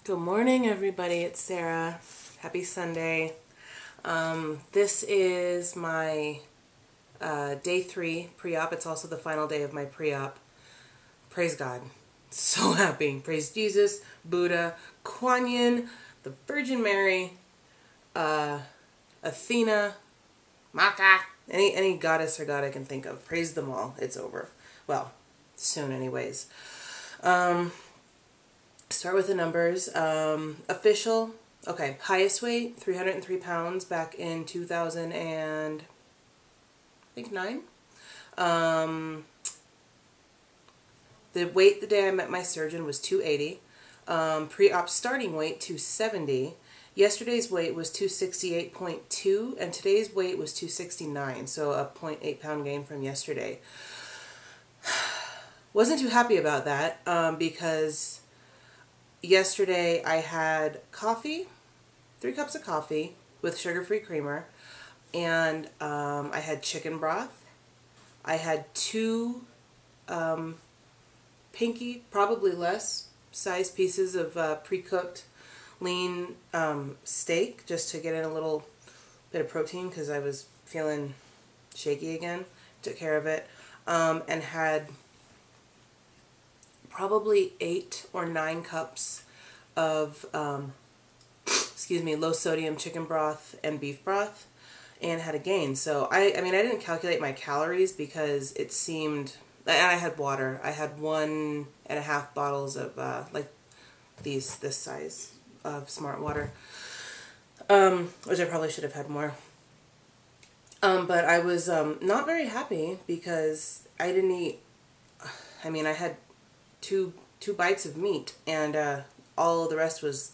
Good morning, everybody. It's Sarah. Happy Sunday. This is my day 3 pre-op. It's also the final day of my pre-op. Praise God. So happy. Praise Jesus, Buddha, Kuan Yin, the Virgin Mary, Athena, Maka, any goddess or god I can think of. Praise them all. It's over. Well, soon anyways. Start with the numbers. Official, okay, highest weight, 303 pounds back in 2009. The weight the day I met my surgeon was 280. Pre-op starting weight, 270. Yesterday's weight was 268.2, and today's weight was 269, so a 0.8 pound gain from yesterday. Wasn't too happy about that because yesterday I had coffee, 3 cups of coffee with sugar-free creamer, and I had chicken broth. I had 2 pinky, probably less, size pieces of pre-cooked lean steak just to get in a little bit of protein because I was feeling shaky again. Took care of it, and had probably 8 or 9 cups of low sodium chicken broth and beef broth, and had a gain. So I mean I didn't calculate my calories because it seemed, and I had water. I had 1.5 bottles of like this size of Smart Water, which I probably should have had more. But I was not very happy because I didn't eat. I mean, I had two bites of meat, and all of the rest was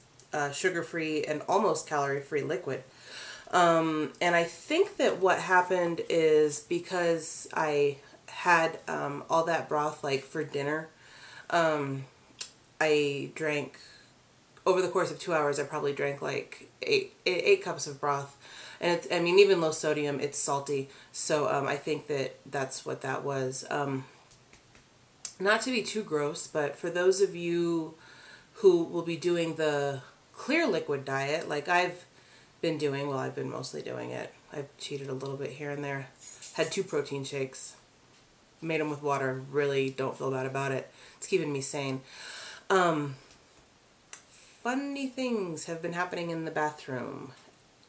sugar-free and almost calorie-free liquid. And I think that what happened is because I had all that broth like for dinner, I drank, over the course of 2 hours, I probably drank like 8 cups of broth. And I mean, even low sodium, it's salty. So I think that's what that was. Not to be too gross, but for those of you who will be doing the clear liquid diet, like I've been doing, well, I've been mostly doing it. I've cheated a little bit here and there. Had 2 protein shakes. Made them with water. Really don't feel bad about it. It's keeping me sane. Funny things have been happening in the bathroom.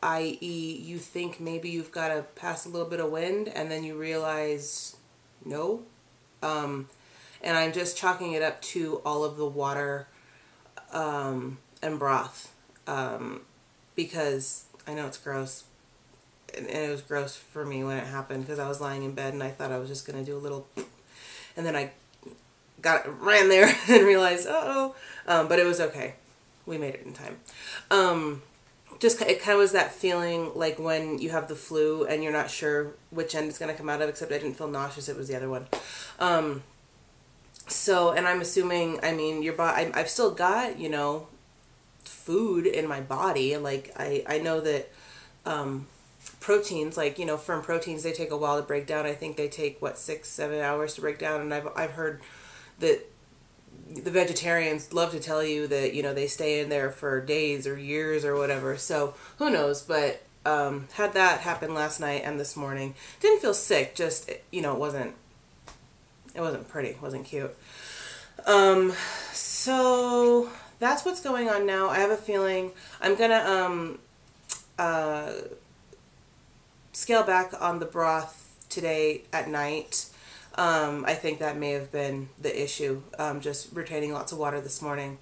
I.e., you think maybe you've got to pass a little bit of wind, and then you realize, no. And I'm just chalking it up to all of the water and broth, because I know it's gross, and it was gross for me when it happened because I was lying in bed and I thought I was just going to do a little, and then I ran there and realized, uh-oh, but it was okay. We made it in time. It kind of was that feeling like when you have the flu and you're not sure which end it's going to come out of, except I didn't feel nauseous, it was the other one. So, and I'm assuming, I mean, your body, I've still got, you know, food in my body. Like, I know that proteins, like, you know, firm proteins, they take a while to break down. I think they take, what, 6-7 hours to break down. And I've heard that the vegetarians love to tell you that, you know, they stay in there for days or years or whatever. So, who knows? But had that happen last night and this morning. Didn't feel sick, just, you know, it wasn't pretty, it wasn't cute. So that's what's going on now. I have a feeling I'm gonna scale back on the broth today at night. I think that may have been the issue, just retaining lots of water this morning.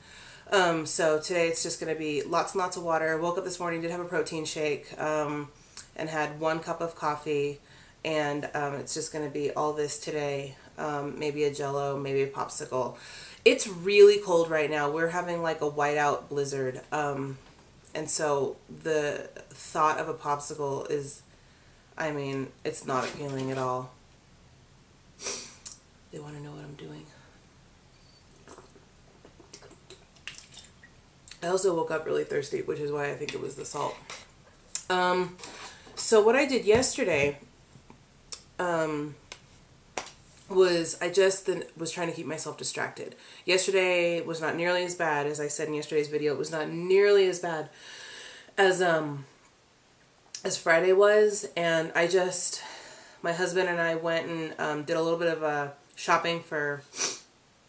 So today it's just going to be lots and lots of water. Woke up this morning, did have a protein shake, and had 1 cup of coffee, and it's just going to be all this today. Maybe a Jell-O, maybe a popsicle. It's really cold right now. We're having like a whiteout blizzard, and so the thought of a popsicle is, I mean, it's not appealing at all. They want to know what I'm doing. I also woke up really thirsty, which is why I think it was the salt. So what I did yesterday, was I just was trying to keep myself distracted. Yesterday was not nearly as bad, as I said in yesterday's video. It was not nearly as bad as Friday was, and my husband and I went and did a little bit of shopping for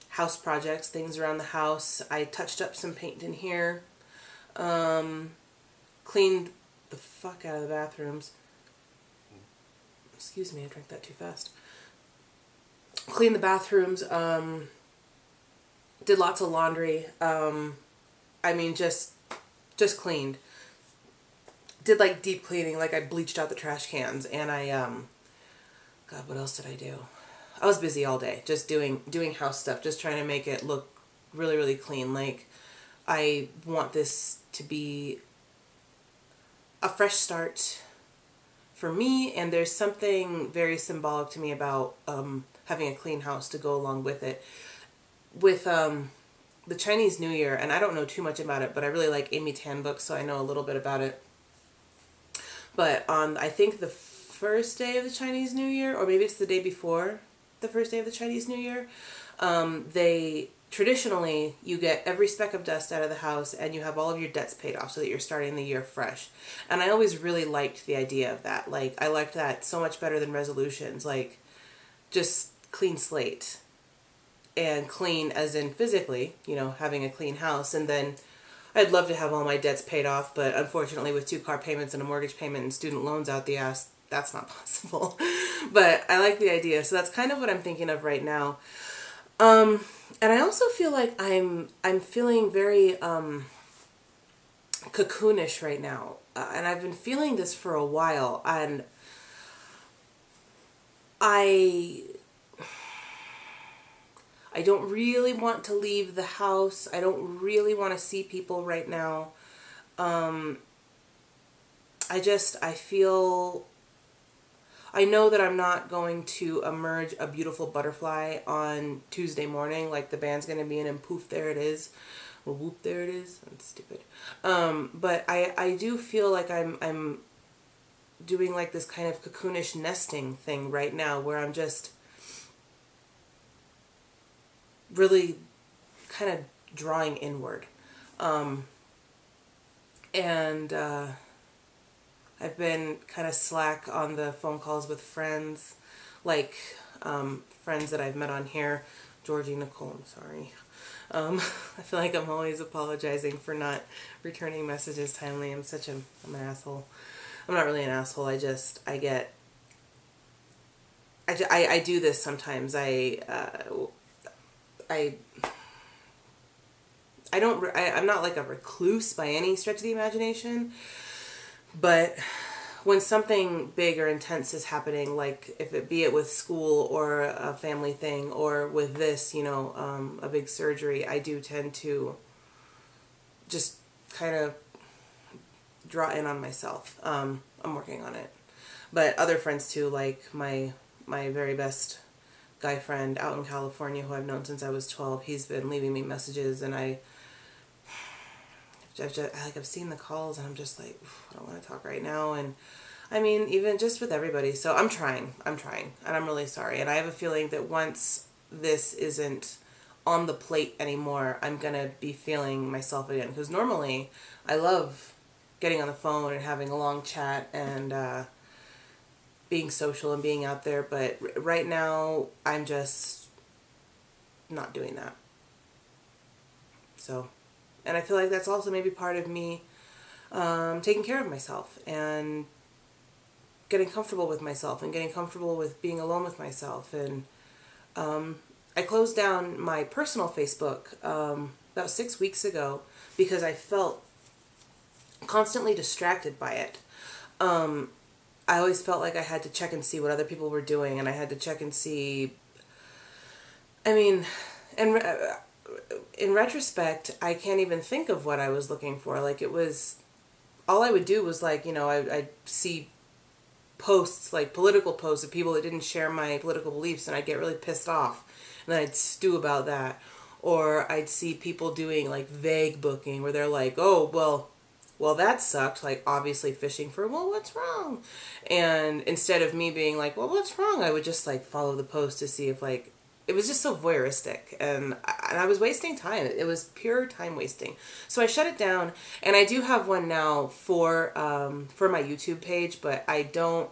house projects, things around the house. I touched up some paint in here, cleaned the fuck out of the bathrooms. Excuse me, I drank that too fast. Cleaned the bathrooms, did lots of laundry. I mean, just cleaned. Did like deep cleaning, like I bleached out the trash cans, and God, what else did I do? I was busy all day, just doing house stuff, just trying to make it look really, really clean. Like, I want this to be a fresh start for me, and there's something very symbolic to me about having a clean house to go along with it. With the Chinese New Year, and I don't know too much about it, but I really like Amy Tan books, so I know a little bit about it. But on, I think the first day of the Chinese New Year, or maybe it's the day before the first day of the Chinese New Year, traditionally, you get every speck of dust out of the house and you have all of your debts paid off so that you're starting the year fresh. And I always really liked the idea of that. Like, I liked that so much better than resolutions. Like, just clean slate. And clean as in physically, you know, having a clean house. And then I'd love to have all my debts paid off, but unfortunately with 2 car payments and a mortgage payment and student loans out the ass, that's not possible. But I like the idea. So that's kind of what I'm thinking of right now. And I also feel like I'm feeling very cocoonish right now. And I've been feeling this for a while, and I don't really want to leave the house. I don't really want to see people right now. I know that I'm not going to emerge a beautiful butterfly on Tuesday morning. Like, the band's going to be in and poof, there it is. Well, whoop, there it is. That's stupid. But I do feel like I'm doing like this kind of cocoonish nesting thing right now, where I'm just really kind of drawing inward. I've been kind of slack on the phone calls with friends, like friends that I've met on here. Georgie, Nicole, I'm sorry. I feel like I'm always apologizing for not returning messages timely. I'm an asshole. I'm not really an asshole. I do this sometimes. I'm not like a recluse by any stretch of the imagination, but when something big or intense is happening, like if it be it with school or a family thing, or with this, you know, a big surgery, I do tend to just kind of draw in on myself. I'm working on it. But other friends too, like my very best guy friend out in California who I've known since I was 12, he's been leaving me messages, and I've seen the calls, and I'm just like, I don't want to talk right now. And I mean, even just with everybody. So I'm trying, and I'm really sorry. And I have a feeling that once this isn't on the plate anymore, I'm going to be feeling myself again. Because normally I love getting on the phone and having a long chat and being social and being out there. But right now I'm just not doing that. So, and I feel like that's also maybe part of me taking care of myself and getting comfortable with myself and getting comfortable with being alone with myself. And I closed down my personal Facebook about 6 weeks ago because I felt constantly distracted by it. I always felt like I had to check and see what other people were doing, and I had to check and see, I mean, and in retrospect, I can't even think of what I was looking for. Like, it was, all I would do was, like, you know, I'd see posts, like political posts of people that didn't share my political beliefs, and I'd get really pissed off, and then I'd stew about that. Or I'd see people doing, like, vague booking, where they're like, oh, well, well, that sucked. Like, obviously fishing for, well, what's wrong? And instead of me being like, well, what's wrong? I would just like follow the post to see if like, it was just so voyeuristic, and I was wasting time. It was pure time wasting. So I shut it down, and I do have one now for my YouTube page, but I don't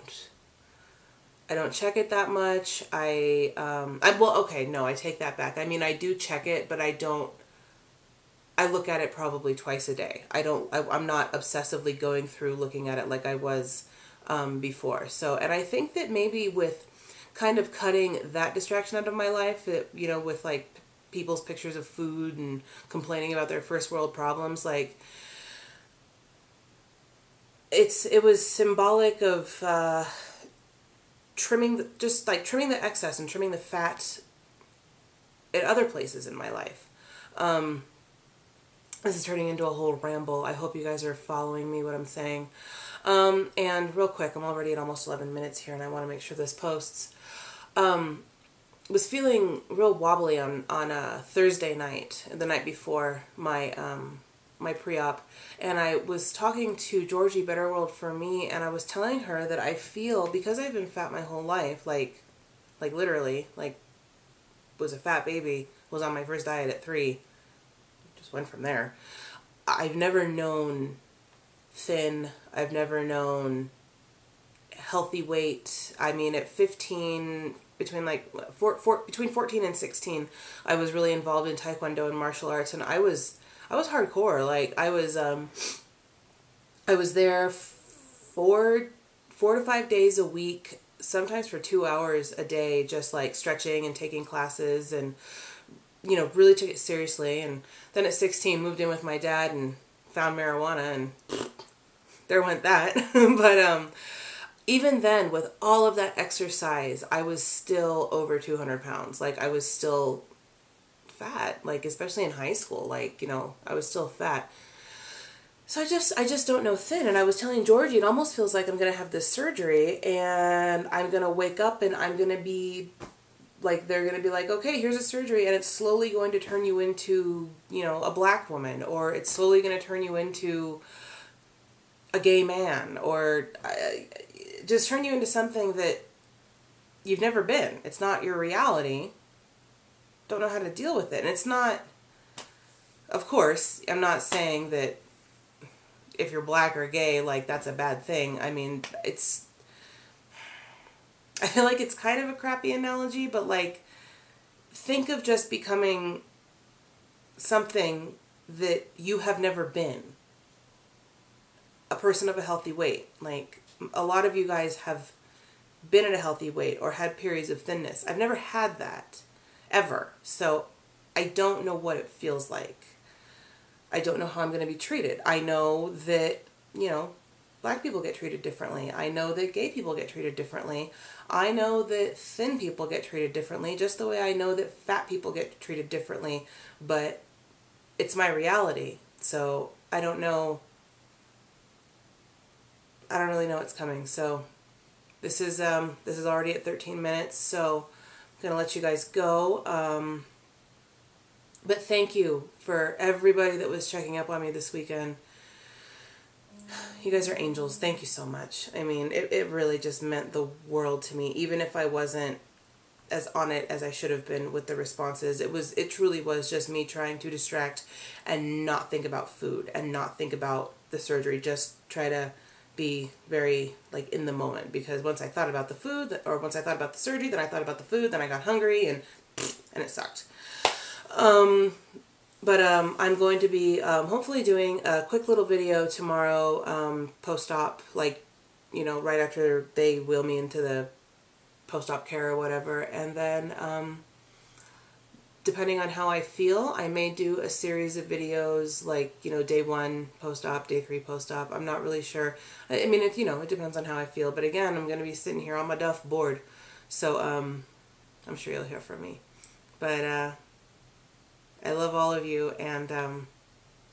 check it that much. Well, okay, no, I take that back. I mean, I do check it, but I look at it probably twice a day. I'm not obsessively going through looking at it like I was before. So, and I think that maybe with kind of cutting that distraction out of my life, you know, with like people's pictures of food and complaining about their first world problems, like it was symbolic of trimming the excess and trimming the fat at other places in my life. This is turning into a whole ramble. I hope you guys are following me, what I'm saying. And real quick, I'm already at almost 11 minutes here, and I want to make sure this posts. Was feeling real wobbly on a Thursday night, the night before my my pre-op, and I was talking to Georgie Betterworld for Me, and I was telling her that I feel, because I've been fat my whole life, like literally, like was a fat baby, was on my first diet at 3, just went from there. I've never known thin. I've never known healthy weight. I mean, at 15, between 14 and 16, I was really involved in Taekwondo and martial arts, and I was hardcore. Like I was there 4 to 5 days a week, sometimes for 2 hours a day, just like stretching and taking classes, and you know, really took it seriously. And then at 16 moved in with my dad and found marijuana, and there went that. But even then, with all of that exercise, I was still over 200 pounds. Like, I was still fat, like, especially in high school. Like, you know, I was still fat. So I just don't know thin. And I was telling Georgie, it almost feels like I'm going to have this surgery, and I'm going to wake up and I'm going to be, like, they're going to be like, okay, here's a surgery, and it's slowly going to turn you into, you know, a black woman, or it's slowly going to turn you into a gay man, or just turn you into something that you've never been. It's not your reality. Don't know how to deal with it. And it's not, of course, I'm not saying that if you're black or gay, like, that's a bad thing. I mean, I feel like it's kind of a crappy analogy, but like, think of just becoming something that you have never been. A person of a healthy weight. Like, a lot of you guys have been at a healthy weight or had periods of thinness. I've never had that, ever. So I don't know what it feels like. I don't know how I'm going to be treated. I know that, you know, black people get treated differently. I know that gay people get treated differently. I know that thin people get treated differently, just the way I know that fat people get treated differently. But it's my reality. So I don't know. I don't really know what's coming. So this is already at 13 minutes, so I'm going to let you guys go. But thank you for everybody that was checking up on me this weekend. You guys are angels. Thank you so much. I mean, it really just meant the world to me, even if I wasn't as on it as I should have been with the responses. It truly was just me trying to distract and not think about food and not think about the surgery. Just try to be very, like, in the moment, because once I thought about the food, or once I thought about the surgery, then I thought about the food, then I got hungry, and it sucked. But I'm going to be hopefully doing a quick little video tomorrow, post-op, like, you know, right after they wheel me into the post-op care or whatever, and then depending on how I feel, I may do a series of videos, like, you know, day 1 post-op, day 3 post-op. I'm not really sure. I mean, you know, it depends on how I feel. But again, I'm going to be sitting here on my duff board. So, I'm sure you'll hear from me. But, I love all of you, and,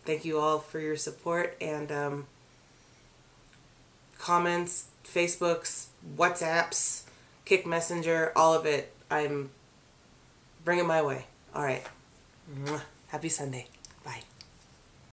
thank you all for your support, and, comments, Facebooks, WhatsApps, Kick Messenger, all of it. I'm bringing my way. All right. Happy Sunday. Bye.